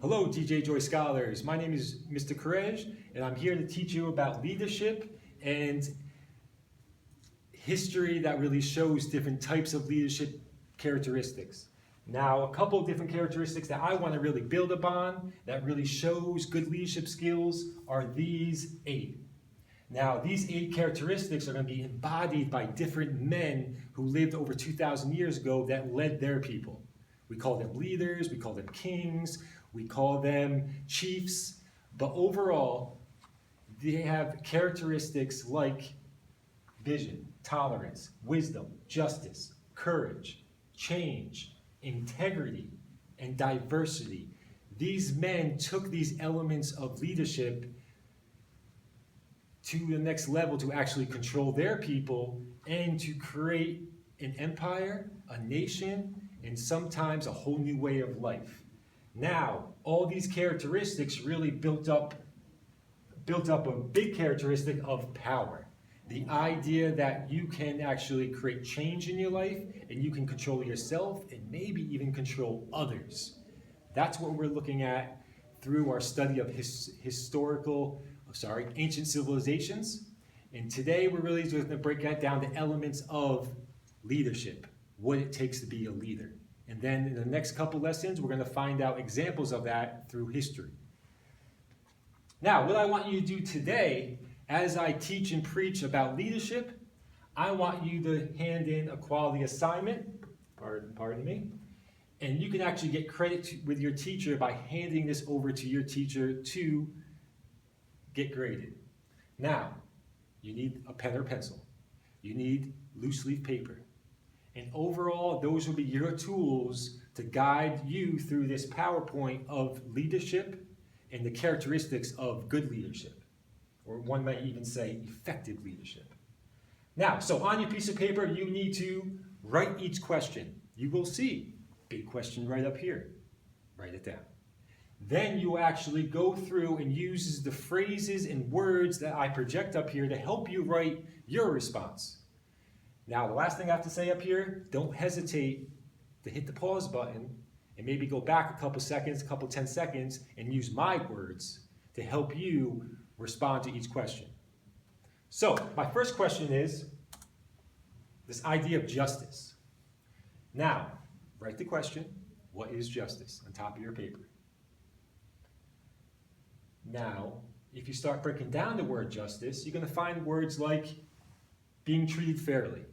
Hello, DJ Joy Scholars. My name is Mr. Courage, and I'm here to teach you about leadership and history that really shows different types of leadership characteristics. Now, a couple of different characteristics that I want to really build upon that really shows good leadership skills are these 8. Now, these 8 characteristics are going to be embodied by different men who lived over 2,000 years ago that led their people. We call them leaders, we call them kings, we call them chiefs, but overall, they have characteristics like vision, tolerance, wisdom, justice, courage, change, integrity, and diversity. These men took these elements of leadership to the next level to actually control their people and to create an empire, a nation, and sometimes a whole new way of life. Now, all these characteristics really built up a big characteristic of power. The idea that you can actually create change in your life and you can control yourself and maybe even control others. That's what we're looking at through our study of ancient civilizations. And today we're really just going to break that down to elements of leadership, what it takes to be a leader. And then in the next couple lessons, we're going to find out examples of that through history. Now, what I want you to do today, as I teach and preach about leadership, I want you to hand in a quality assignment, pardon me, and you can actually get credit with your teacher by handing this over to your teacher to get graded. Now, you need a pen or pencil. You need loose leaf paper. And overall, those will be your tools to guide you through this PowerPoint of leadership and the characteristics of good leadership, or one might even say effective leadership. Now, so on your piece of paper, you need to write each question. You will see big question right up here. Write it down. Then you actually go through and use the phrases and words that I project up here to help you write your response. Now, the last thing I have to say up here, don't hesitate to hit the pause button and maybe go back a couple 10 seconds, and use my words to help you respond to each question. So, my first question is this idea of justice. Now, write the question, what is justice, on top of your paper. Now, if you start breaking down the word justice, you're going to find words like being treated fairly,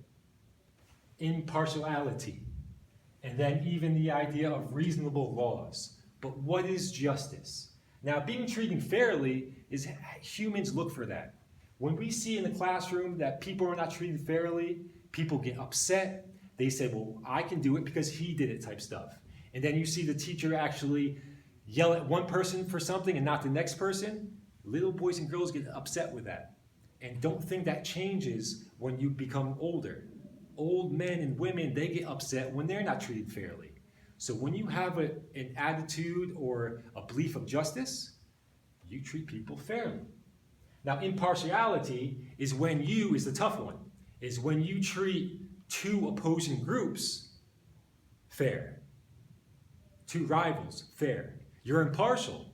impartiality, and then even the idea of reasonable laws. But what is justice? Now, being treated fairly is humans look for that. When we see in the classroom that people are not treated fairly, people get upset. They say, well, I can do it because he did it type stuff. And then you see the teacher actually yell at one person for something and not the next person. Little boys and girls get upset with that. And don't think that changes when you become older. Old men and women, they get upset when they're not treated fairly. So when you have an attitude or a belief of justice, you treat people fairly. Now, impartiality is when you, is the tough one, is when you treat two opposing groups fair. Two rivals fair. You're impartial.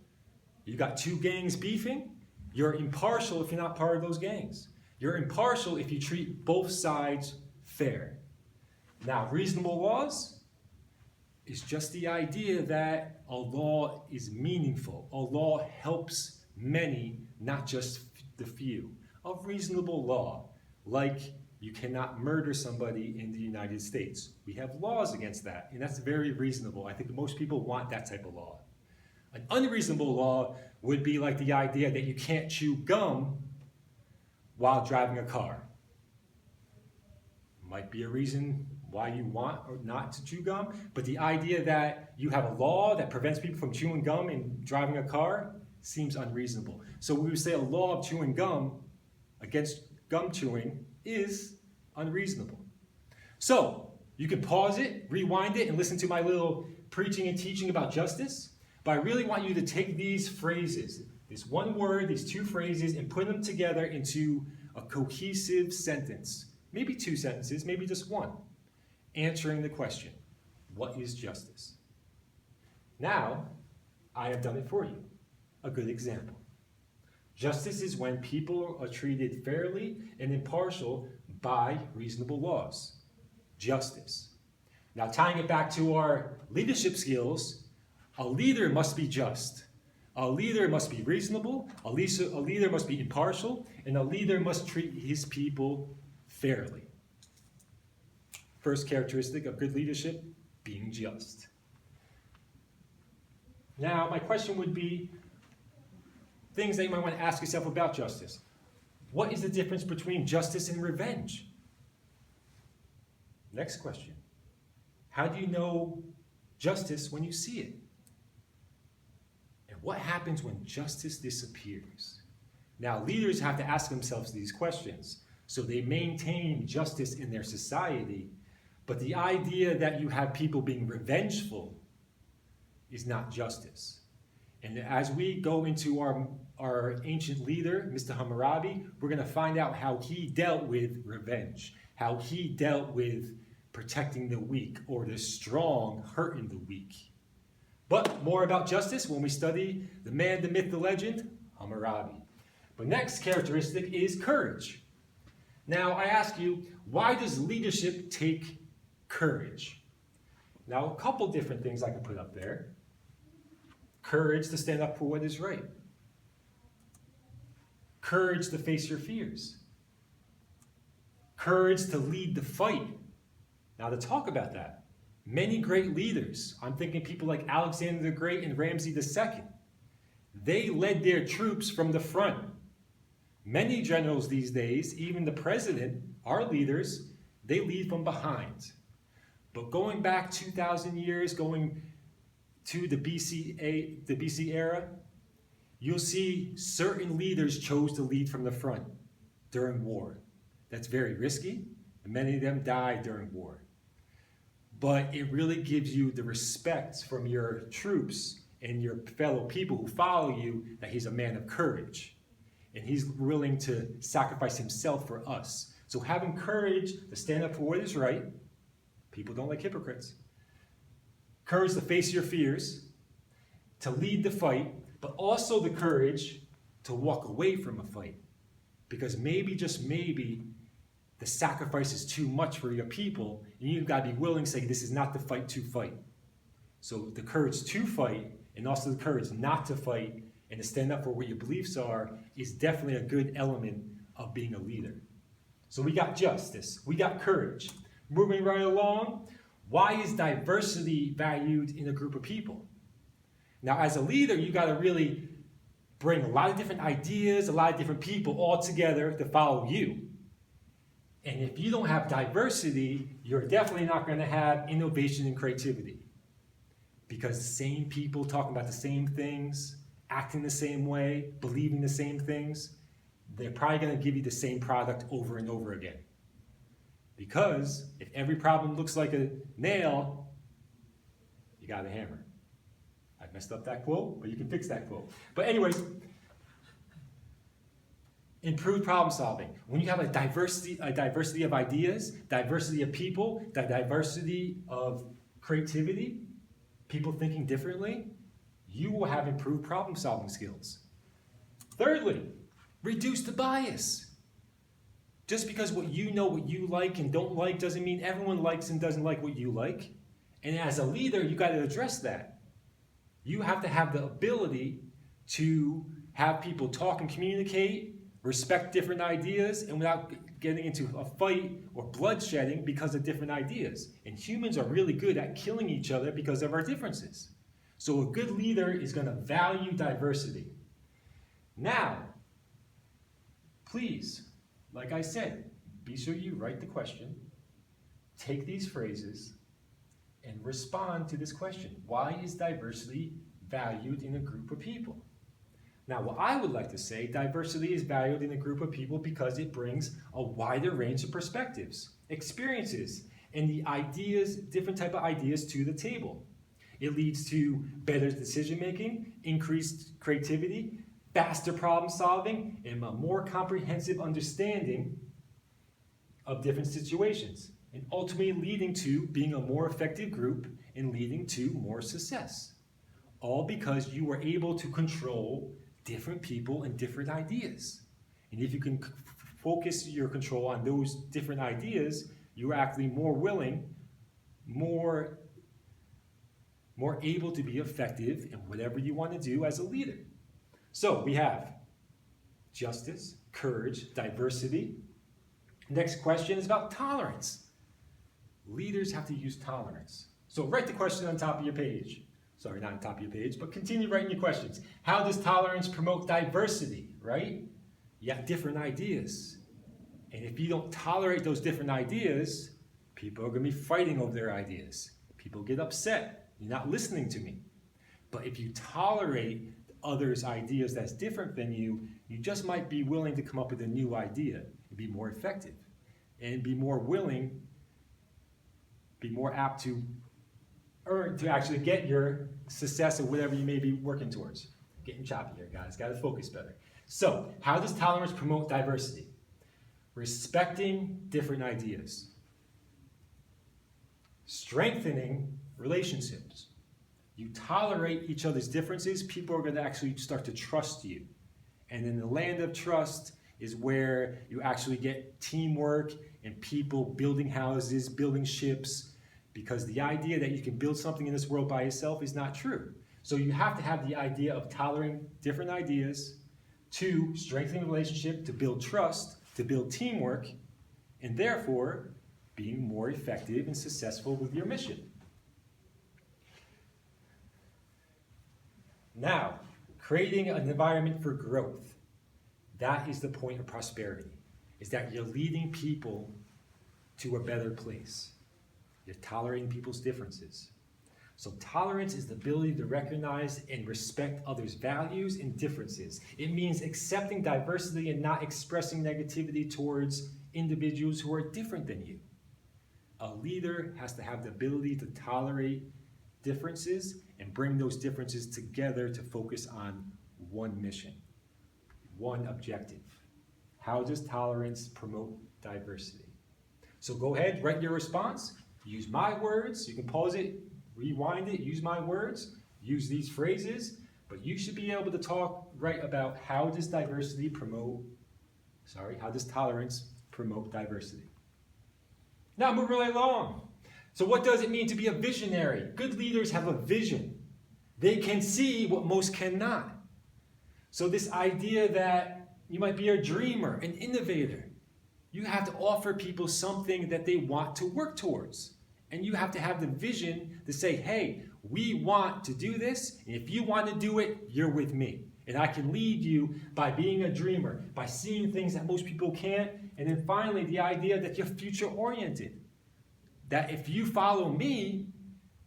You got two gangs beefing. You're impartial if you're not part of those gangs. You're impartial if you treat both sides fair. Now, reasonable laws is just the idea that a law is meaningful. A law helps many, not just the few. A reasonable law, like you cannot murder somebody in the United States. We have laws against that, and that's very reasonable. I think most people want that type of law. An unreasonable law would be like the idea that you can't chew gum while driving a car. Might be a reason why you want or not to chew gum, but the idea that you have a law that prevents people from chewing gum and driving a car seems unreasonable. So we would say a law of chewing gum against gum chewing is unreasonable. So you can pause it, rewind it, and listen to my little preaching and teaching about justice. But I really want you to take these phrases, this one word, these two phrases, and put them together into a cohesive sentence. Maybe 2 sentences, maybe just one, answering the question, what is justice? Now, I have done it for you. A good example. Justice is when people are treated fairly and impartial by reasonable laws. Justice. Now, tying it back to our leadership skills, a leader must be just. A leader must be reasonable, a leader must be impartial, and a leader must treat his people fairly. First characteristic of good leadership, being just. Now, my question would be, things that you might want to ask yourself about justice. What is the difference between justice and revenge? Next question. How do you know justice when you see it? And what happens when justice disappears? Now, leaders have to ask themselves these questions so they maintain justice in their society, but the idea that you have people being revengeful is not justice. And as we go into our ancient leader, Mr. Hammurabi, we're going to find out how he dealt with revenge, how he dealt with protecting the weak or the strong hurting the weak. But more about justice when we study the man, the myth, the legend, Hammurabi. But next characteristic is courage. Now I ask you, why does leadership take courage? Now a couple different things I can put up there. Courage to stand up for what is right. Courage to face your fears. Courage to lead the fight. Now to talk about that, many great leaders, I'm thinking people like Alexander the Great and Ramses II, they led their troops from the front. Many generals these days, even the president, our leaders, they lead from behind. But going back 2,000 years, going to the BC era, you'll see certain leaders chose to lead from the front during war. That's very risky, and many of them died during war. But it really gives you the respect from your troops and your fellow people who follow you that he's a man of courage. And he's willing to sacrifice himself for us. So having courage to stand up for what is right, people don't like hypocrites. Courage to face your fears, to lead the fight, but also the courage to walk away from a fight. Because maybe, just maybe, the sacrifice is too much for your people, and you've got to be willing to say, this is not the fight to fight. So the courage to fight, and also the courage not to fight, and to stand up for what your beliefs are, is definitely a good element of being a leader. So we got justice, we got courage. Moving right along, why is diversity valued in a group of people? Now, as a leader, you got to really bring a lot of different ideas, a lot of different people all together to follow you. And if you don't have diversity, you're definitely not going to have innovation and creativity. Because the same people talking about the same things, acting the same way, believing the same things, they're probably going to give you the same product over and over again. Because if every problem looks like a nail, you got a hammer. I messed up that quote, but you can fix that quote. But anyways, improved problem solving. When you have a diversity of ideas, diversity of people, diversity of creativity, people thinking differently, you will have improved problem solving skills. Thirdly, reduce the bias. Just because what you know, what you like and don't like, doesn't mean everyone likes and doesn't like what you like. And as a leader, you got to address that. You have to have the ability to have people talk and communicate, respect different ideas, and without getting into a fight or bloodshedding because of different ideas. And humans are really good at killing each other because of our differences. So a good leader is going to value diversity. Now, please, like I said, be sure you write the question, take these phrases, and respond to this question. Why is diversity valued in a group of people? Now, what I would like to say, diversity is valued in a group of people because it brings a wider range of perspectives, experiences, and the ideas, different type of ideas to the table. It leads to better decision-making, increased creativity, faster problem solving, and a more comprehensive understanding of different situations, and ultimately leading to being a more effective group and leading to more success. All because you were able to control different people and different ideas. And if you can focus your control on those different ideas, you're actually more willing, more able to be effective in whatever you want to do as a leader. So we have justice, courage, diversity. Next question is about tolerance. Leaders have to use tolerance. So write the question on top of your page. Sorry, not on top of your page, but continue writing your questions. How does tolerance promote diversity, right? You have different ideas. And if you don't tolerate those different ideas, people are going to be fighting over their ideas. People get upset. You're not listening to me. But if you tolerate others' ideas that's different than you, you just might be willing to come up with a new idea and be more effective and be more willing, be more apt to actually get your success or whatever you may be working towards. Getting choppy here, guys. Got to focus better. So, how does tolerance promote diversity? Respecting different ideas. Strengthening relationships. You tolerate each other's differences, people are going to actually start to trust you. And in the land of trust is where you actually get teamwork and people building houses, building ships, because the idea that you can build something in this world by yourself is not true. So you have to have the idea of tolerating different ideas, to strengthen the relationship, to build trust, to build teamwork, and therefore being more effective and successful with your mission. Now, creating an environment for growth. That is the point of prosperity, is that you're leading people to a better place. You're tolerating people's differences. So tolerance is the ability to recognize and respect others' values and differences. It means accepting diversity and not expressing negativity towards individuals who are different than you. A leader has to have the ability to tolerate differences and bring those differences together to focus on one mission, one objective. How does tolerance promote diversity? So go ahead, write your response. Use my words. You can pause it, rewind it, use my words, use these phrases, but you should be able to write about how does tolerance promote diversity. Now moving right along. So what does it mean to be a visionary? Good leaders have a vision. They can see what most cannot. So this idea that you might be a dreamer, an innovator, you have to offer people something that they want to work towards. And you have to have the vision to say, hey, we want to do this, and if you want to do it, you're with me. And I can lead you by being a dreamer, by seeing things that most people can't, and then finally the idea that you're future-oriented. That if you follow me,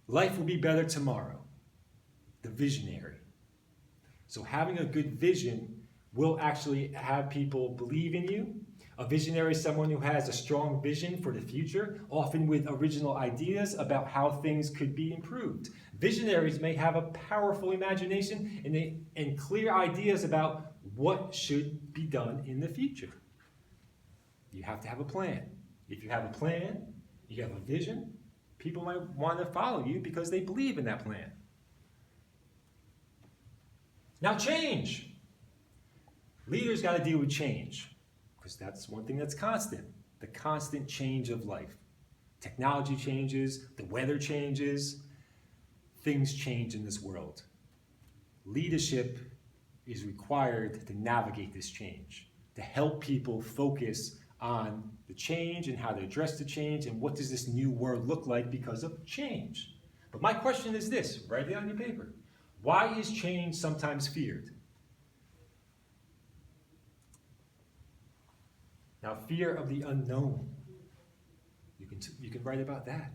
life will be better tomorrow. The visionary. So having a good vision will actually have people believe in you. A visionary is someone who has a strong vision for the future, often with original ideas about how things could be improved. Visionaries may have a powerful imagination and clear ideas about what should be done in the future. You have to have a plan. If you have a plan, you have a vision, people might want to follow you because they believe in that plan. Now change. Leaders got to deal with change. Because that's one thing that's constant, the constant change of life. Technology changes, the weather changes, things change in this world. Leadership is required to navigate this change, to help people focus on the change and how to address the change and what does this new world look like because of change. But my question is this, write it on your paper. Why is change sometimes feared? Now, fear of the unknown. You can write about that.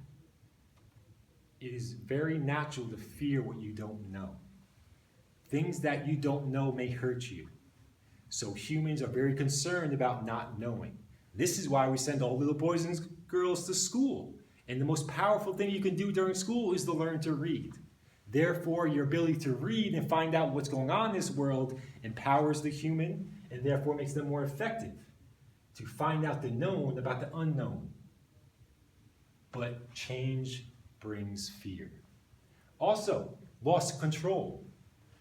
It is very natural to fear what you don't know. Things that you don't know may hurt you. So humans are very concerned about not knowing. This is why we send all little boys and girls to school. And the most powerful thing you can do during school is to learn to read. Therefore, your ability to read and find out what's going on in this world empowers the human and therefore makes them more effective to find out the known about the unknown. But change brings fear. Also, loss of control.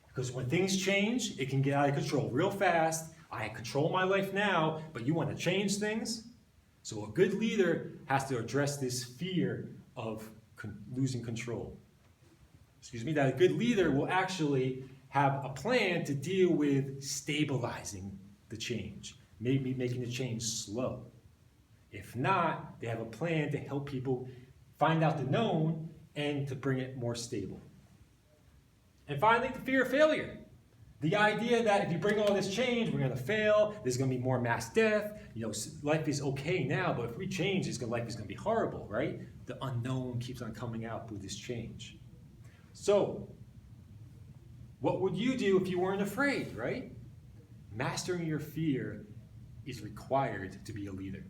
Because when things change, it can get out of control real fast. I control my life now, but you want to change things? So a good leader has to address this fear of losing control. That a good leader will actually have a plan to deal with stabilizing the change, maybe making the change slow. If not, they have a plan to help people find out the known and to bring it more stable. And finally, the fear of failure. The idea that if you bring all this change, we're going to fail, there's going to be more mass death, life is okay now, but if we change, life is going to be horrible, right? The unknown keeps on coming out through this change. So, what would you do if you weren't afraid, right? Mastering your fear is required to be a leader.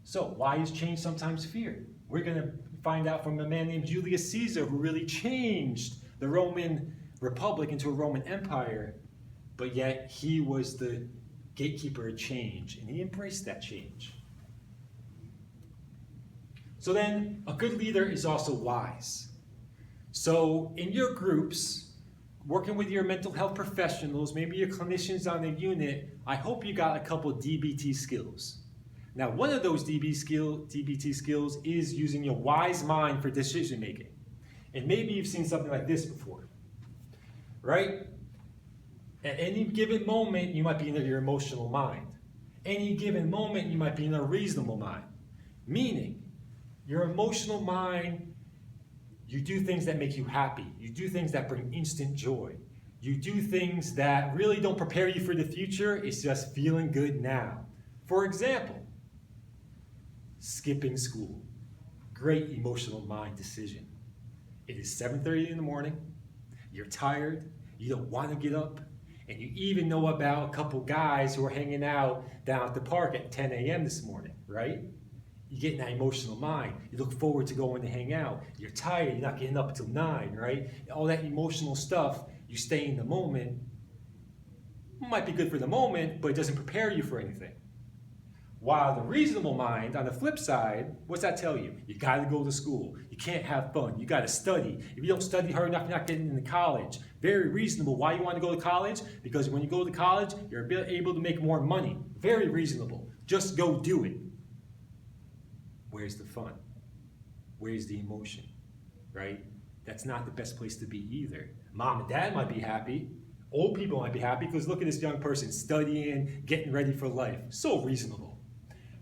So, why is change sometimes feared? We're going to find out from a man named Julius Caesar who really changed the Roman Republic into a Roman Empire, but yet he was the gatekeeper of change, and he embraced that change. So then, a good leader is also wise. So in your groups, working with your mental health professionals, maybe your clinicians on the unit, I hope you got a couple DBT skills. Now, one of those DBT skills is using your wise mind for decision making. And maybe you've seen something like this before, right? At any given moment, you might be in your emotional mind. Any given moment, you might be in a reasonable mind. Meaning, your emotional mind, you do things that make you happy. You do things that bring instant joy. You do things that really don't prepare you for the future. It's just feeling good now. For example, skipping school. Great emotional mind decision. It is 7:30 in the morning. You're tired. You don't want to get up. And you even know about a couple guys who are hanging out down at the park at 10 a.m. this morning, right? You get in that emotional mind. You look forward to going to hang out. You're tired. You're not getting up until 9, right? All that emotional stuff, you stay in the moment. It might be good for the moment, but it doesn't prepare you for anything. While the reasonable mind, on the flip side, what's that tell you? You got to go to school. You can't have fun. You got to study. If you don't study hard enough, you're not getting into college. Very reasonable. Why you want to go to college? Because when you go to college, you're able to make more money. Very reasonable. Just go do it. Where's the fun? Where's the emotion, right? That's not the best place to be either. Mom and dad might be happy. Old people might be happy because look at this young person studying, getting ready for life. So reasonable.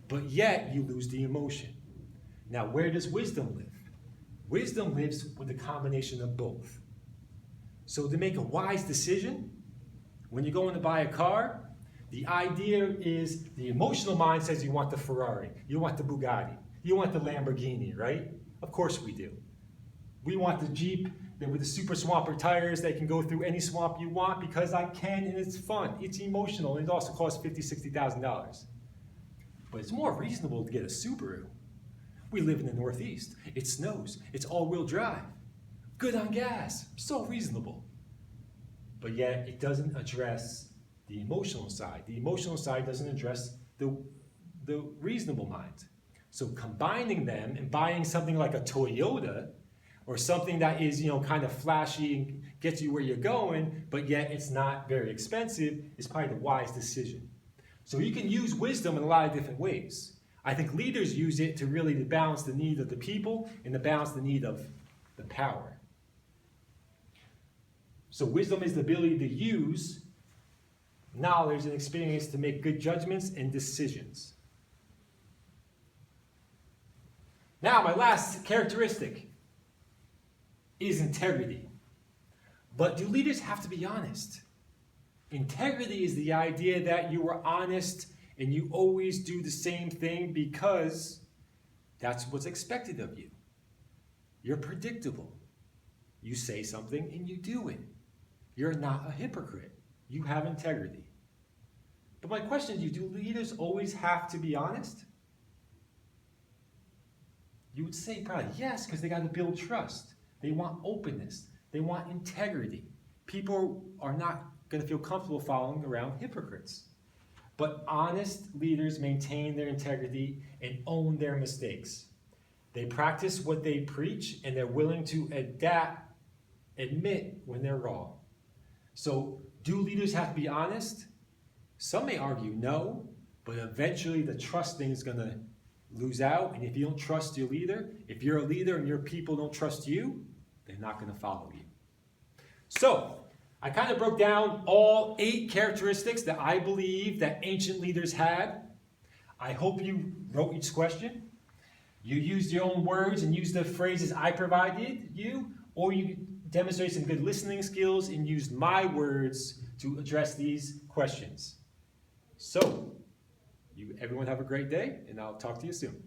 But yet you lose the emotion. Now, where does wisdom live? Wisdom lives with a combination of both. So to make a wise decision, when you're going to buy a car, the idea is the emotional mind says you want the Ferrari, you want the Bugatti, you want the Lamborghini, right? Of course we do. We want the Jeep with the super swamper tires that can go through any swamp you want because I can and it's fun. It's emotional and it also costs $50,000, $60,000. But it's more reasonable to get a Subaru. We live in the Northeast. It snows. It's all-wheel drive. Good on gas. So reasonable. But yet it doesn't address the emotional side. The emotional side doesn't address the reasonable mind. So combining them and buying something like a Toyota or something that is, kind of flashy and gets you where you're going, but yet it's not very expensive is probably the wise decision. So you can use wisdom in a lot of different ways. I think leaders use it to really balance the need of the people and to balance the need of the power. So wisdom is the ability to use knowledge and experience to make good judgments and decisions. Now, my last characteristic is integrity. But do leaders have to be honest? Integrity is the idea that you are honest and you always do the same thing because that's what's expected of you. You're predictable. You say something and you do it. You're not a hypocrite. You have integrity. But my question to you, do leaders always have to be honest? You would say probably yes, because they got to build trust. They want openness. They want integrity. People are not going to feel comfortable following around hypocrites. But honest leaders maintain their integrity and own their mistakes. They practice what they preach and they're willing to adapt admit when they're wrong. So, do leaders have to be honest? Some may argue no, but eventually the trust thing is going to lose out. And if you don't trust your leader, if you're a leader and your people don't trust you, they're not going to follow you. So, I kind of broke down all 8 characteristics that I believe that ancient leaders had. I hope you wrote each question. You used your own words and used the phrases I provided you, or you demonstrated some good listening skills and used my words to address these questions. So, everyone have a great day, and I'll talk to you soon.